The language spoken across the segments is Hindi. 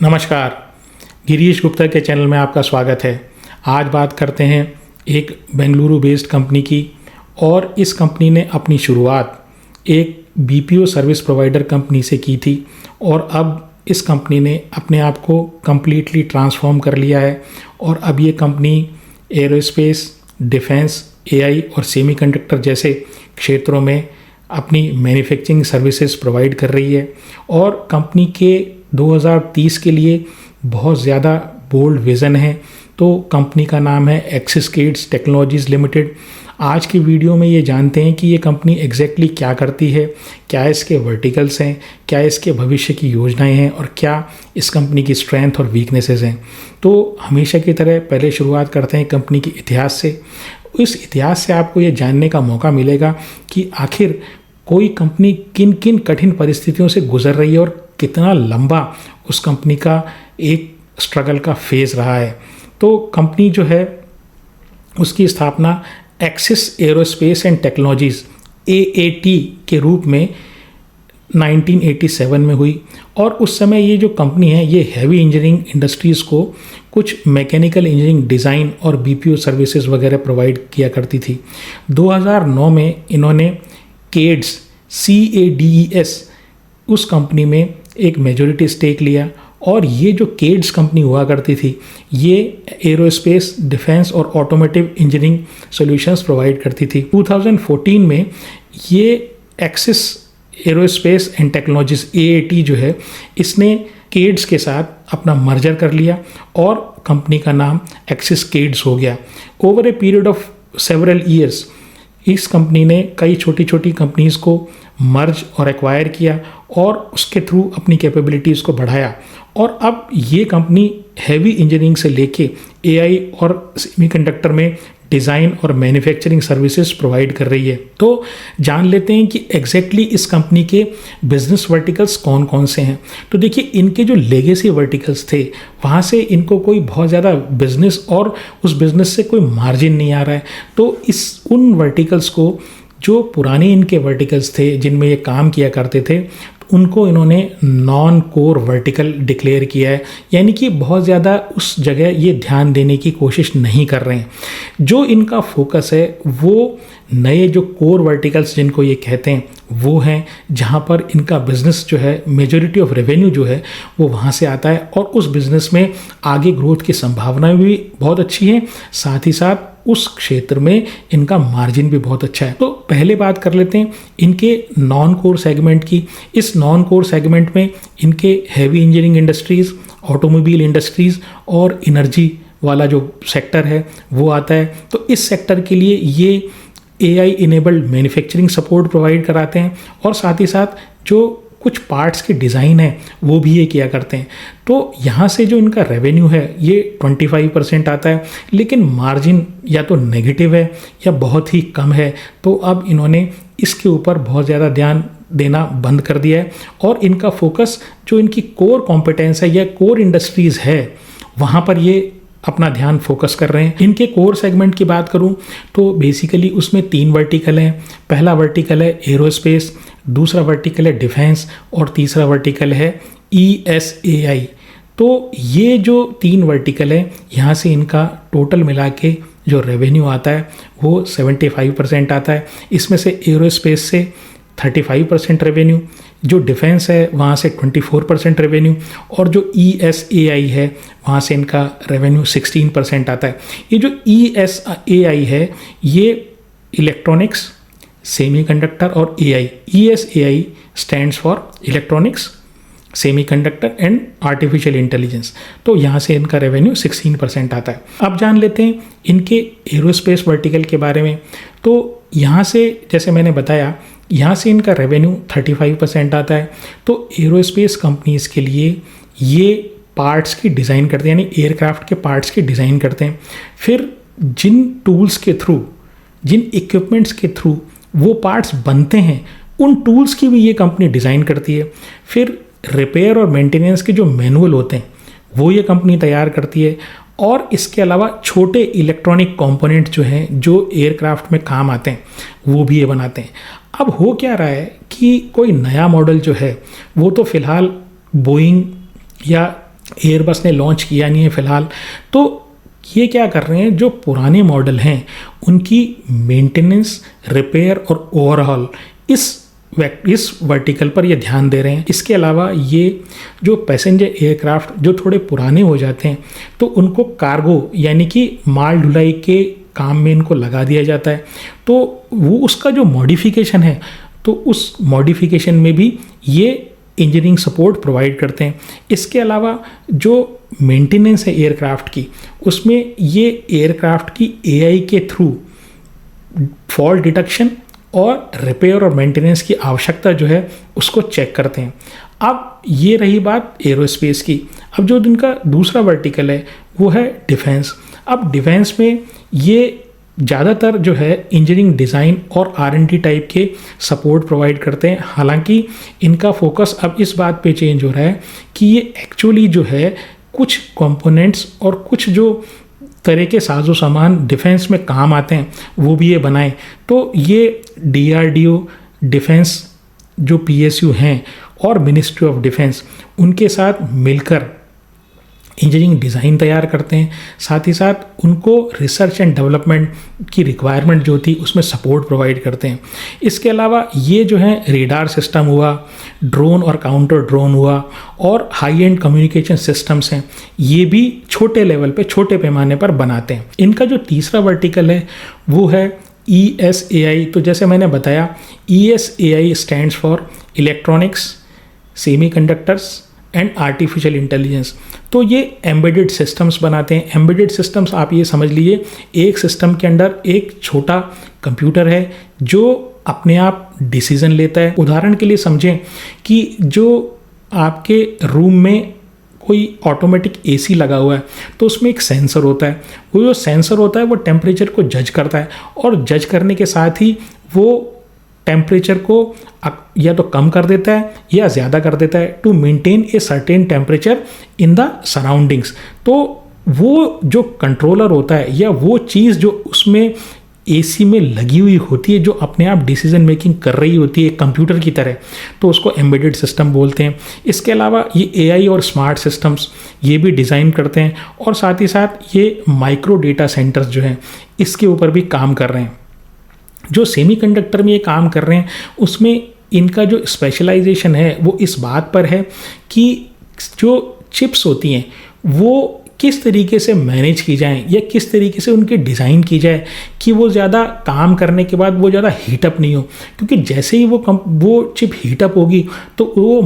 नमस्कार, गिरीश गुप्ता के चैनल में आपका स्वागत है। आज बात करते हैं एक बेंगलुरु बेस्ड कंपनी की और इस कंपनी ने अपनी शुरुआत एक बीपीओ सर्विस प्रोवाइडर कंपनी से की थी और अब इस कंपनी ने अपने आप को कम्प्लीटली ट्रांसफॉर्म कर लिया है और अब ये कंपनी एरोस्पेस, डिफेंस, एआई और सेमीकंडक्टर जैसे क्षेत्रों में अपनी मैन्युफैक्चरिंग सर्विसेज प्रोवाइड कर रही है और कंपनी के 2030 के लिए बहुत ज़्यादा बोल्ड विज़न है। तो कंपनी का नाम है एक्सिस टेक्नोलॉजीज़ लिमिटेड। आज की वीडियो में ये जानते हैं कि ये कंपनी एग्जैक्टली क्या करती है, क्या इसके वर्टिकल्स हैं, क्या इसके भविष्य की योजनाएं हैं और क्या इस कंपनी की स्ट्रेंथ और वीकनेसेस हैं। तो हमेशा की तरह पहले शुरुआत करते हैं कंपनी के इतिहास से। इस इतिहास से आपको ये जानने का मौका मिलेगा कि आखिर कोई कंपनी किन किन कठिन परिस्थितियों से गुजर रही है और कितना लंबा उस कंपनी का एक स्ट्रगल का फेज़ रहा है। तो कंपनी जो है उसकी स्थापना axis aerospace and technologies AAT के रूप में 1987 में हुई और उस समय ये जो कंपनी है ये हैवी इंजीनियरिंग इंडस्ट्रीज़ को कुछ मैकेनिकल इंजीनियरिंग डिज़ाइन और बीपीओ सर्विसेज वगैरह प्रोवाइड किया करती थी। 2009 में इन्होंने CADES उस कंपनी में एक मेजॉरिटी स्टेक लिया और ये जो केड्स कंपनी हुआ करती थी ये एरोस्पेस, डिफेंस और ऑटोमोटिव इंजीनियरिंग सॉल्यूशंस प्रोवाइड करती थी। 2014 में ये axis aerospace and technologies AAT जो है इसने केड्स के साथ अपना मर्जर कर लिया और कंपनी का नाम एक्सिस केड्स हो गया। Over a period of several years इस कंपनी ने कई छोटी छोटी कंपनीज़ को मर्ज और एक्वायर किया और उसके थ्रू अपनी कैपेबिलिटीज़ को बढ़ाया और अब ये कंपनी हैवी इंजीनियरिंग से लेके AI और सेमीकंडक्टर में डिज़ाइन और मैन्युफैक्चरिंग सर्विसेज प्रोवाइड कर रही है। तो जान लेते हैं कि एग्जैक्टली इस कंपनी के बिजनेस वर्टिकल्स कौन कौन से हैं। तो देखिए, इनके जो लेगेसी वर्टिकल्स थे वहाँ से इनको कोई बहुत ज़्यादा बिजनेस और उस बिजनेस से कोई मार्जिन नहीं आ रहा है। तो उन वर्टिकल्स को जो पुराने इनके वर्टिकल्स थे जिनमें ये काम किया करते थे उनको इन्होंने नॉन कोर वर्टिकल डिक्लेयर किया है, यानी कि बहुत ज़्यादा उस जगह ये ध्यान देने की कोशिश नहीं कर रहे हैं। जो इनका फोकस है वो नए जो कोर वर्टिकल्स जिनको ये कहते हैं वो हैं जहाँ पर इनका बिज़नेस जो है मेजॉरिटी ऑफ रेवेन्यू जो है वो वहाँ से आता है और उस बिज़नेस में आगे ग्रोथ की संभावनाएं भी बहुत अच्छी हैं, साथ ही साथ उस क्षेत्र में इनका मार्जिन भी बहुत अच्छा है। तो पहले बात कर लेते हैं इनके नॉन कोर सेगमेंट की। इस नॉन कोर सेगमेंट में इनके heavy engineering industries, automobile industries और एनर्जी वाला जो सेक्टर है वो आता है। तो इस सेक्टर के लिए ये AI enabled manufacturing support provide कराते हैं और साथ ही साथ जो कुछ पार्ट्स की डिज़ाइन है वो भी ये किया करते हैं। तो यहाँ से जो इनका रेवेन्यू है ये 25% आता है, लेकिन मार्जिन या तो नेगेटिव है या बहुत ही कम है। तो अब इन्होंने इसके ऊपर बहुत ज़्यादा ध्यान देना बंद कर दिया है और इनका फोकस जो इनकी कोर कॉम्पिटेंस है या कोर इंडस्ट्रीज़ है वहाँ पर ये अपना ध्यान फोकस कर रहे हैं। इनके कोर सेगमेंट की बात करूं तो बेसिकली उसमें 3 वर्टिकल हैं। पहला वर्टिकल है एरोस्पेस, दूसरा वर्टिकल है डिफेंस और तीसरा वर्टिकल है ESAI। तो ये जो 3 वर्टिकल है यहाँ से इनका टोटल मिला के जो रेवेन्यू आता है वो 75% आता है। इसमें से एरोस्पेस से 35% रेवेन्यू, जो डिफेंस है वहाँ से 24% रेवेन्यू और जो ESAI है वहाँ से इनका रेवेन्यू 16% आता है। ये जो ESAI है ये इलेक्ट्रॉनिक्स, सेमीकंडक्टर और AI। ESAI stands for electronics, semiconductor and artificial intelligence. तो यहाँ से इनका रेवेन्यू 16% आता है। अब जान लेते हैं इनके एरोस्पेस वर्टिकल के बारे में। तो यहाँ से जैसे मैंने बताया यहाँ से इनका रेवेन्यू 35% आता है। तो एरोस्पेस कंपनीज़ के लिए ये पार्ट्स की डिज़ाइन करते हैं, यानी एयरक्राफ्ट के पार्ट्स की डिज़ाइन करते हैं। फिर जिन टूल्स के थ्रू, जिन इक्विपमेंट्स के थ्रू वो पार्ट्स बनते हैं उन टूल्स की भी ये कंपनी डिज़ाइन करती है। फिर रिपेयर और मेंटेनेंस के जो मैनुअल होते हैं वो ये कंपनी तैयार करती है और इसके अलावा छोटे इलेक्ट्रॉनिक कंपोनेंट जो हैं जो एयरक्राफ्ट में काम आते हैं वो भी ये बनाते हैं। अब हो क्या रहा है कि कोई नया मॉडल जो है वो तो फ़िलहाल बोइंग या एयरबस ने लॉन्च किया नहीं है फ़िलहाल। तो ये क्या कर रहे हैं, जो पुराने मॉडल हैं उनकी मेंटेनेंस, रिपेयर और ओवरहॉल इस वर्टिकल पर ये ध्यान दे रहे हैं। इसके अलावा ये जो पैसेंजर एयरक्राफ्ट जो थोड़े पुराने हो जाते हैं तो उनको कार्गो यानी कि माल ढुलाई के काम में इनको लगा दिया जाता है, तो वो उसका जो मॉडिफिकेशन है तो उस मॉडिफिकेशन में भी ये इंजीनियरिंग सपोर्ट प्रोवाइड करते हैं। इसके अलावा जो मेंटेनेंस है एयरक्राफ्ट की, उसमें ये एयरक्राफ्ट की एआई के थ्रू फॉल्ट डिटेक्शन और रिपेयर और मेंटेनेंस की आवश्यकता जो है उसको चेक करते हैं। अब ये रही बात एरोस्पेस की। अब जो इनका दूसरा वर्टिकल है वो है डिफेंस। अब डिफेंस में ये ज़्यादातर जो है इंजीनियरिंग डिज़ाइन और R&D टाइप के सपोर्ट प्रोवाइड करते हैं। हालांकि इनका फोकस अब इस बात पे चेंज हो रहा है कि ये एक्चुअली जो है कुछ कंपोनेंट्स और कुछ जो तरह के साजो सामान डिफेंस में काम आते हैं वो भी ये बनाएं। तो ये DRDO, डिफेंस जो PSU हैं और मिनिस्ट्री ऑफ डिफेंस उनके साथ मिलकर इंजीनियरिंग डिज़ाइन तैयार करते हैं, साथ ही साथ उनको रिसर्च एंड डेवलपमेंट की रिक्वायरमेंट जो थी उसमें सपोर्ट प्रोवाइड करते हैं। इसके अलावा ये जो है रेडार सिस्टम हुआ, ड्रोन और काउंटर ड्रोन हुआ और हाई एंड कम्युनिकेशन सिस्टम्स हैं, ये भी छोटे लेवल पे, छोटे पैमाने पर बनाते हैं। इनका जो तीसरा वर्टिकल है वो है ESAI। तो जैसे मैंने बताया, ESAI stands for electronics, semiconductors and artificial intelligence. तो ये एम्बेडेड सिस्टम्स बनाते हैं। एम्बेडेड सिस्टम्स आप ये समझ लीजिए, एक सिस्टम के अंदर एक छोटा कंप्यूटर है जो अपने आप डिसीजन लेता है। उदाहरण के लिए समझें कि जो आपके रूम में कोई ऑटोमेटिक AC लगा हुआ है तो उसमें एक सेंसर होता है। वो जो सेंसर होता है वो टेम्परेचर को जज करता है और जज करने के साथ ही वो टेम्परेचर को या तो कम कर देता है या ज़्यादा कर देता है to maintain a certain temperature in the surroundings. तो वो जो कंट्रोलर होता है या वो चीज़ जो उसमें AC में लगी हुई होती है जो अपने आप डिसीजन मेकिंग कर रही होती है कंप्यूटर की तरह, तो उसको एम्बेडेड सिस्टम बोलते हैं। इसके अलावा ये AI और स्मार्ट सिस्टम्स ये भी डिज़ाइन करते हैं और साथ ही साथ ये माइक्रो डेटा सेंटर्स जो हैं इसके ऊपर भी काम कर रहे हैं। जो सेमीकंडक्टर में ये काम कर रहे हैं उसमें इनका जो स्पेशलाइजेशन है वो इस बात पर है कि जो चिप्स होती हैं वो किस तरीके से मैनेज की जाएं या किस तरीके से उनकी डिज़ाइन की जाए कि वो ज़्यादा काम करने के बाद वो ज़्यादा हीटअप नहीं हो, क्योंकि जैसे ही वो चिप हीटअप होगी तो वो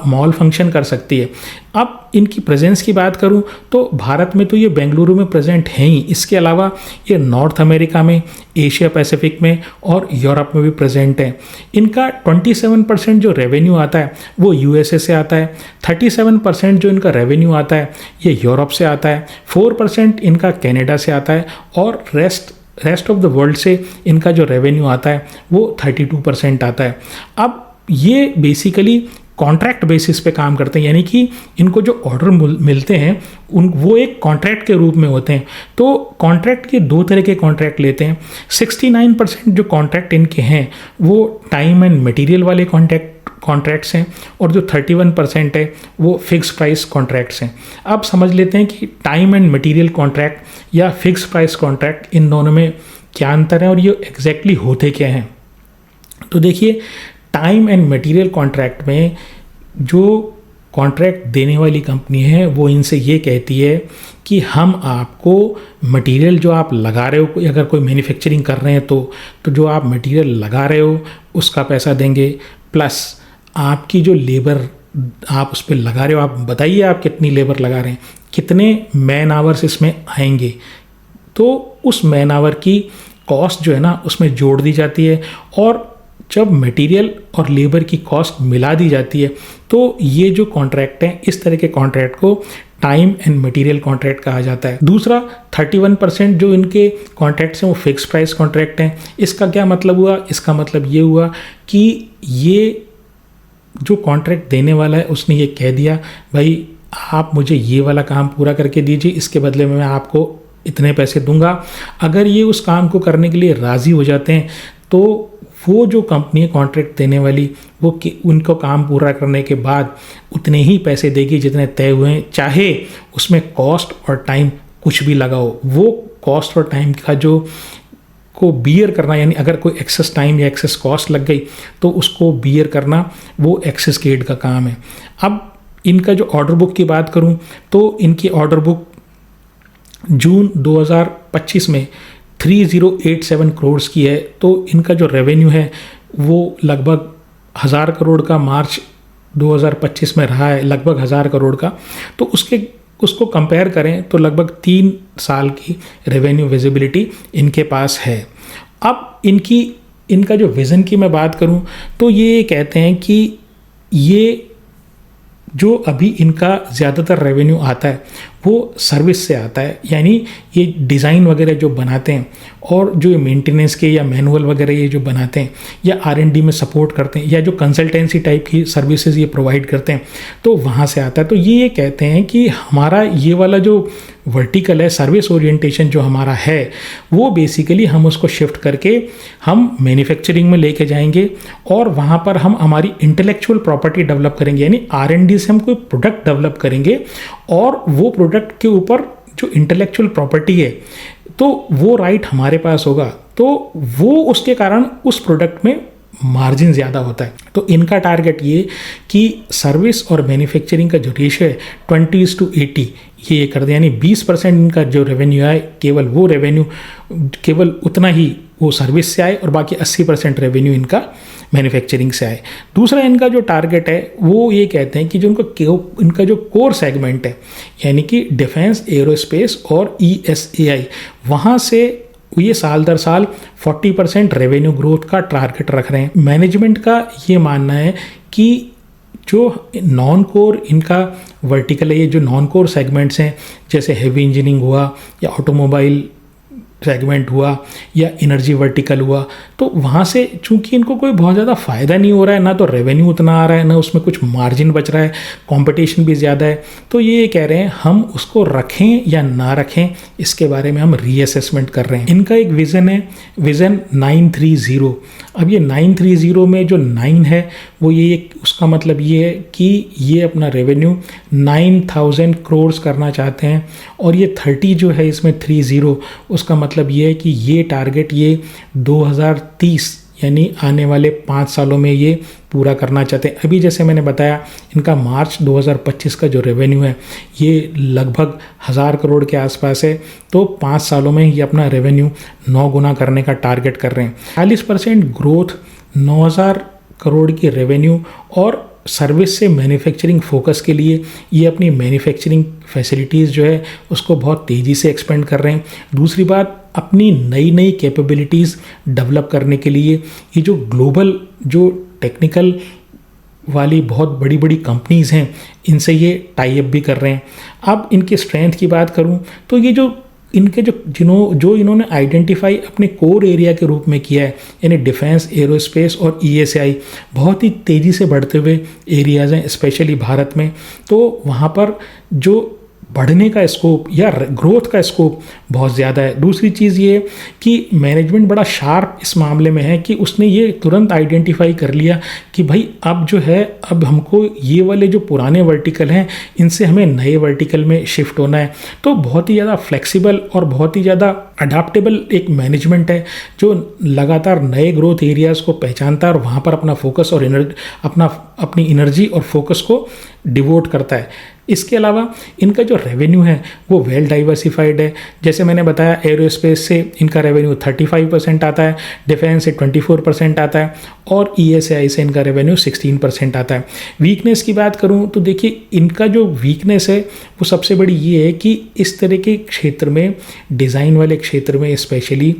मॉल फंक्शन कर सकती है। अब इनकी प्रेजेंस की बात करूं तो भारत में तो ये बेंगलुरु में प्रेजेंट हैं ही, इसके अलावा ये नॉर्थ अमेरिका में, एशिया पैसिफिक में और यूरोप में भी प्रेजेंट है। इनका 27% जो रेवेन्यू आता है वो USA से आता है, 37% जो इनका रेवेन्यू आता है ये यूरोप से आता है, 4% इनका कनाडा से आता है और रेस्ट ऑफ द वर्ल्ड से इनका जो रेवेन्यू आता है वो 32% आता है। अब ये बेसिकली कॉन्ट्रैक्ट बेसिस पे काम करते हैं, यानी कि इनको जो ऑर्डर मिलते हैं वो एक कॉन्ट्रैक्ट के रूप में होते हैं। तो कॉन्ट्रैक्ट के दो तरह के कॉन्ट्रैक्ट लेते हैं। 69% जो कॉन्ट्रैक्ट इनके हैं वो टाइम एंड मटेरियल वाले कॉन्ट्रैक्ट्स हैं और जो 31% है वो फिक्स प्राइस कॉन्ट्रैक्ट्स हैं। अब समझ लेते हैं कि टाइम एंड मटेरियल कॉन्ट्रैक्ट या फिक्स प्राइस कॉन्ट्रैक्ट इन दोनों में क्या अंतर है और ये एग्जैक्टली होते क्या हैं। तो देखिए, टाइम एंड मटेरियल कॉन्ट्रैक्ट में जो कॉन्ट्रैक्ट देने वाली कंपनी है वो इनसे ये कहती है कि हम आपको मटेरियल जो आप लगा रहे हो, अगर कोई मैन्युफैक्चरिंग कर रहे हैं तो जो आप मटेरियल लगा रहे हो उसका पैसा देंगे, प्लस आपकी जो लेबर आप उस पर लगा रहे हो, आप बताइए आप कितनी लेबर लगा रहे हैं, कितने मैन आवर्स इसमें आएंगे, तो उस मैन आवर की कॉस्ट जो है ना उसमें जोड़ दी जाती है। और जब मटेरियल और लेबर की कॉस्ट मिला दी जाती है तो ये जो कॉन्ट्रैक्ट हैं, इस तरह के कॉन्ट्रैक्ट को टाइम एंड मटेरियल कॉन्ट्रैक्ट कहा जाता है। दूसरा 31% जो इनके कॉन्ट्रैक्ट्स हैं वो फिक्स प्राइस कॉन्ट्रैक्ट हैं। इसका क्या मतलब हुआ? इसका मतलब ये हुआ कि ये जो कॉन्ट्रैक्ट देने वाला है उसने ये कह दिया, भाई आप मुझे ये वाला काम पूरा करके दीजिए, इसके बदले में मैं आपको इतने पैसे दूंगा। अगर ये उस काम को करने के लिए राज़ी हो जाते हैं तो वो जो कंपनी कॉन्ट्रैक्ट देने वाली वो उनको काम पूरा करने के बाद उतने ही पैसे देगी जितने तय हुए हैं, चाहे उसमें कॉस्ट और टाइम कुछ भी लगा हो। वो कॉस्ट और टाइम का जो को बियर करना, यानी अगर कोई एक्सेस टाइम या एक्सेस कॉस्ट लग गई तो उसको बियर करना वो एक्सेस केड का काम है। अब इनका जो ऑर्डर बुक की बात करूं तो इनकी ऑर्डर बुक जून 2025 में 3087 करोड़ की है। तो इनका जो रेवेन्यू है वो लगभग 1000 करोड़ का मार्च 2025 में रहा है, लगभग 1000 करोड़ का। तो उसको कंपेयर करें तो लगभग 3 साल की रेवेन्यू विजिबिलिटी इनके पास है। अब इनका जो विज़न की मैं बात करूं तो ये कहते हैं कि ये जो अभी इनका ज़्यादातर रेवेन्यू आता है वो सर्विस से आता है, यानी ये डिज़ाइन वगैरह जो बनाते हैं और जो ये मेंटेनेंस के या मैनुअल वगैरह ये जो बनाते हैं या R&D में सपोर्ट करते हैं या जो कंसल्टेंसी टाइप की सर्विसेज ये प्रोवाइड करते हैं तो वहाँ से आता है। तो ये कहते हैं कि हमारा ये वाला जो वर्टिकल है, सर्विस ओरिएंटेशन जो हमारा है, वो बेसिकली हम उसको शिफ्ट करके हम मैन्युफैक्चरिंग में लेके जाएंगे और वहाँ पर हम हमारी इंटेलेक्चुअल प्रॉपर्टी डेवलप करेंगे, यानी R&D से हम कोई प्रोडक्ट डेवलप करेंगे और वो प्रोडक्ट के ऊपर जो इंटेलेक्चुअल प्रॉपर्टी है तो वो राइट हमारे पास होगा, तो वो उसके कारण उस प्रोडक्ट में मार्जिन ज़्यादा होता है। तो इनका टारगेट ये कि सर्विस और मैन्युफैक्चरिंग का जो रेशियो है 20:80 ये कर दे, यानी 20% इनका जो रेवेन्यू आए केवल वो रेवेन्यू केवल उतना ही वो सर्विस से आए और बाकी 80% रेवेन्यू इनका मैन्युफैक्चरिंग से आए। दूसरा इनका जो टारगेट है वो ये कहते हैं कि जो इनका जो कोर सेगमेंट है, यानी कि डिफेंस, एरोस्पेस और ESAI, वहाँ से ये साल दर साल 40% रेवेन्यू ग्रोथ का टारगेट रख रहे हैं। मैनेजमेंट का ये मानना है कि जो नॉन कोर इनका वर्टिकल है, ये जो नॉन कोर सेगमेंट्स हैं जैसे हेवी इंजीनियरिंग हुआ या ऑटोमोबाइल सेगमेंट हुआ या एनर्जी वर्टिकल हुआ, तो वहाँ से चूंकि इनको कोई बहुत ज़्यादा फ़ायदा नहीं हो रहा है, ना तो रेवेन्यू उतना आ रहा है, ना उसमें कुछ मार्जिन बच रहा है, कंपटीशन भी ज़्यादा है, तो ये कह रहे हैं हम उसको रखें या ना रखें इसके बारे में हम रीअसेसमेंट कर रहे हैं। इनका एक विज़न है, विज़न 930। अब ये 930 में जो 9 है वो ये उसका मतलब ये है कि ये अपना रेवेन्यू 9000 करोड़ करना चाहते हैं और ये 30 जो है इसमें 30, उसका मतलब ये है कि ये टारगेट ये 2030 यानी आने वाले 5 सालों में ये पूरा करना चाहते हैं। अभी जैसे मैंने बताया इनका मार्च 2025 का जो रेवेन्यू है ये लगभग 1000 करोड़ के आसपास है, तो 5 सालों में ये अपना रेवेन्यू 9 गुना करने का टारगेट कर रहे हैं। 40% ग्रोथ, 9000 करोड़ की रेवेन्यू और सर्विस से मैन्युफैक्चरिंग फोकस के लिए ये अपनी मैन्युफैक्चरिंग फैसिलिटीज़ जो है उसको बहुत तेज़ी से एक्सपेंड कर रहे हैं। दूसरी बात, अपनी नई नई कैपेबिलिटीज़ डेवलप करने के लिए ये जो ग्लोबल जो टेक्निकल वाली बहुत बड़ी बड़ी कंपनीज़ हैं इनसे ये टाई अप भी कर रहे हैं। अब इनकी स्ट्रेंथ की बात करूं तो ये जो इनके जो इन्होंने आइडेंटिफाई अपने कोर एरिया के रूप में किया है, यानी डिफेंस, एरोस्पेस और ESAI बहुत ही तेज़ी से बढ़ते हुए एरियाज़ हैं स्पेशली भारत में, तो वहाँ पर जो बढ़ने का स्कोप या ग्रोथ का स्कोप बहुत ज़्यादा है। दूसरी चीज़ ये कि मैनेजमेंट बड़ा शार्प इस मामले में है कि उसने ये तुरंत आइडेंटिफाई कर लिया कि भाई अब जो है अब हमको ये वाले जो पुराने वर्टिकल हैं इनसे हमें नए वर्टिकल में शिफ्ट होना है। तो बहुत ही ज़्यादा फ्लेक्सिबल और बहुत ही ज़्यादा अडाप्टेबल एक मैनेजमेंट है जो लगातार नए ग्रोथ एरियाज़ को पहचानता है और वहाँ पर अपना फोकस और अपनी एनर्जी और फोकस को डिवोट करता है। इसके अलावा इनका जो रेवेन्यू है वो वेल डाइवर्सिफाइड है। जैसे मैंने बताया एरोस्पेस से इनका रेवेन्यू 35% आता है, डिफेंस से 24% आता है और ESAI से इनका रेवेन्यू 16% आता है। वीकनेस की बात करूं तो देखिए इनका जो वीकनेस है वो सबसे बड़ी ये है कि इस तरह के क्षेत्र में, डिज़ाइन वाले क्षेत्र में स्पेशली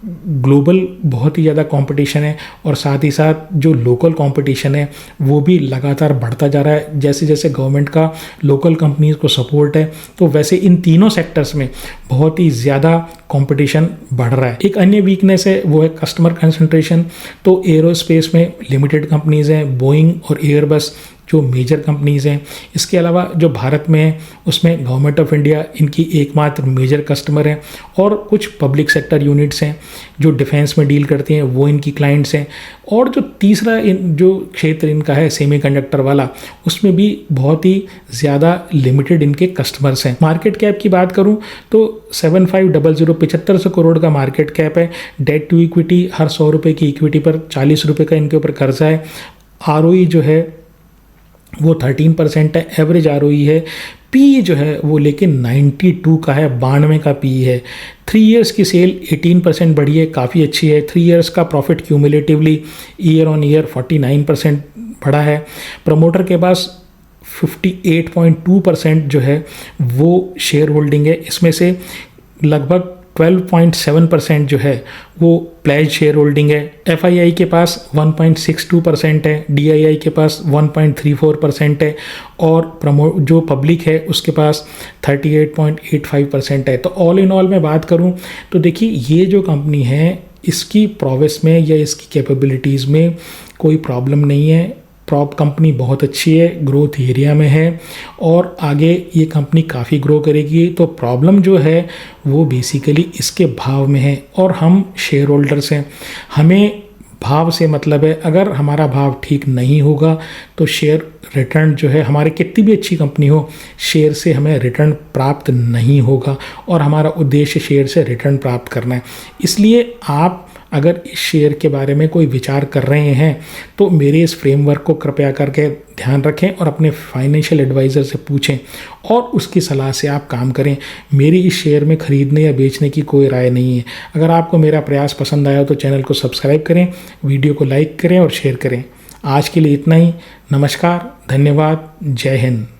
ग्लोबल बहुत ही ज़्यादा कंपटीशन है और साथ ही साथ जो लोकल कंपटीशन है वो भी लगातार बढ़ता जा रहा है। जैसे जैसे गवर्नमेंट का लोकल कंपनीज को सपोर्ट है तो वैसे इन तीनों सेक्टर्स में बहुत ही ज़्यादा कंपटीशन बढ़ रहा है। एक अन्य वीकनेस है वो है कस्टमर कंसंट्रेशन। तो एरोस्पेस में लिमिटेड कंपनीज हैं, बोइंग और एयरबस जो मेजर कंपनीज़ हैं। इसके अलावा जो भारत में है उसमें गवर्नमेंट ऑफ इंडिया इनकी एकमात्र मेजर कस्टमर है, और कुछ पब्लिक सेक्टर यूनिट्स हैं जो डिफेंस में डील करती हैं, वो इनकी क्लाइंट्स हैं। और जो तीसरा जो क्षेत्र इनका है सेमीकंडक्टर वाला, उसमें भी बहुत ही ज़्यादा लिमिटेड इनके कस्टमर्स हैं। मार्केट कैप की बात करूं तो 7500 करोड़ का मार्केट कैप है। डेट टू इक्विटी, हर 100 रुपये की इक्विटी पर 40 रुपये का इनके ऊपर कर्जा है। आरओई जो है वो 13% है, एवरेज आरओई है। पी जो है वो लेकिन 92 का है, 92 का पी है। 3 इयर्स की सेल 18% बढ़ी है, काफ़ी अच्छी है। 3 इयर्स का profit cumulatively year on year 49% बढ़ा है। प्रमोटर के पास 58.2% जो है वो शेयर होल्डिंग है। इसमें से लगभग 12.7% जो है वो प्लेज शेयर होल्डिंग है। एफआईआई के पास 1.62% है, डीआईआई के पास 1.34% है, और जो पब्लिक है उसके पास 38.85% है। तो ऑल इन ऑल मैं बात करूं तो देखिए, ये जो कंपनी है इसकी प्रोग्रेस में या इसकी कैपेबिलिटीज़ में कोई प्रॉब्लम नहीं है। कंपनी बहुत अच्छी है, ग्रोथ एरिया में है, और आगे ये कंपनी काफ़ी ग्रो करेगी। तो प्रॉब्लम जो है वो बेसिकली इसके भाव में है, और हम शेयर होल्डर्स हैं, हमें भाव से मतलब है। अगर हमारा भाव ठीक नहीं होगा तो शेयर रिटर्न जो है, हमारे कितनी भी अच्छी कंपनी हो, शेयर से हमें रिटर्न प्राप्त नहीं होगा, और हमारा उद्देश्य शेयर से रिटर्न प्राप्त करना है। इसलिए आप अगर इस शेयर के बारे में कोई विचार कर रहे हैं तो मेरे इस फ्रेमवर्क को कृपया करके ध्यान रखें और अपने फाइनेंशियल एडवाइज़र से पूछें, और उसकी सलाह से आप काम करें। मेरी इस शेयर में ख़रीदने या बेचने की कोई राय नहीं है। अगर आपको मेरा प्रयास पसंद आया तो चैनल को सब्सक्राइब करें, वीडियो को लाइक करें और शेयर करें। आज के लिए इतना ही। नमस्कार, धन्यवाद, जय हिंद।